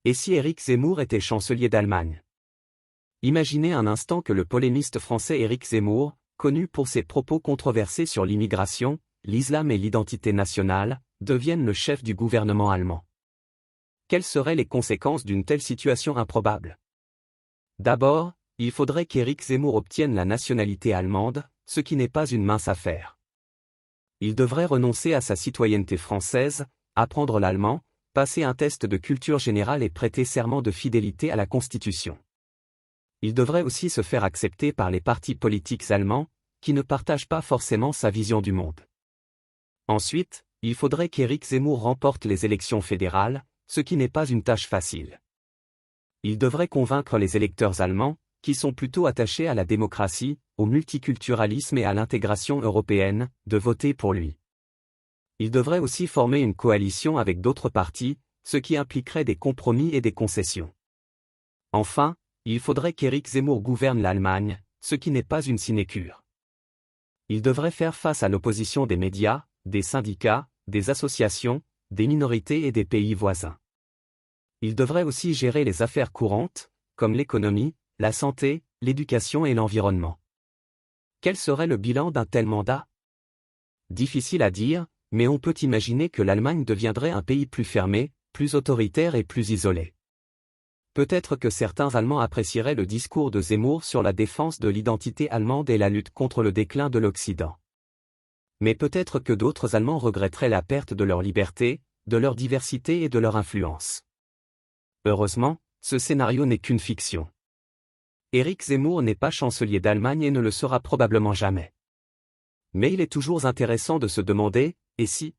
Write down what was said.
Et si Éric Zemmour était chancelier d'Allemagne? Imaginez un instant que le polémiste français Éric Zemmour, connu pour ses propos controversés sur l'immigration, l'islam et l'identité nationale, devienne le chef du gouvernement allemand. Quelles seraient les conséquences d'une telle situation improbable? D'abord, il faudrait qu'Éric Zemmour obtienne la nationalité allemande, ce qui n'est pas une mince affaire. Il devrait renoncer à sa citoyenneté française, apprendre l'allemand, passer un test de culture générale et prêter serment de fidélité à la Constitution. Il devrait aussi se faire accepter par les partis politiques allemands, qui ne partagent pas forcément sa vision du monde. Ensuite, il faudrait qu'Éric Zemmour remporte les élections fédérales, ce qui n'est pas une tâche facile. Il devrait convaincre les électeurs allemands, qui sont plutôt attachés à la démocratie, au multiculturalisme et à l'intégration européenne, de voter pour lui. Il devrait aussi former une coalition avec d'autres partis, ce qui impliquerait des compromis et des concessions. Enfin, il faudrait qu'Éric Zemmour gouverne l'Allemagne, ce qui n'est pas une sinécure. Il devrait faire face à l'opposition des médias, des syndicats, des associations, des minorités et des pays voisins. Il devrait aussi gérer les affaires courantes, comme l'économie, la santé, l'éducation et l'environnement. Quel serait le bilan d'un tel mandat? Difficile à dire, mais on peut imaginer que l'Allemagne deviendrait un pays plus fermé, plus autoritaire et plus isolé. Peut-être que certains Allemands apprécieraient le discours de Zemmour sur la défense de l'identité allemande et la lutte contre le déclin de l'Occident. Mais peut-être que d'autres Allemands regretteraient la perte de leur liberté, de leur diversité et de leur influence. Heureusement, ce scénario n'est qu'une fiction. Éric Zemmour n'est pas chancelier d'Allemagne et ne le sera probablement jamais. Mais il est toujours intéressant de se demander, et si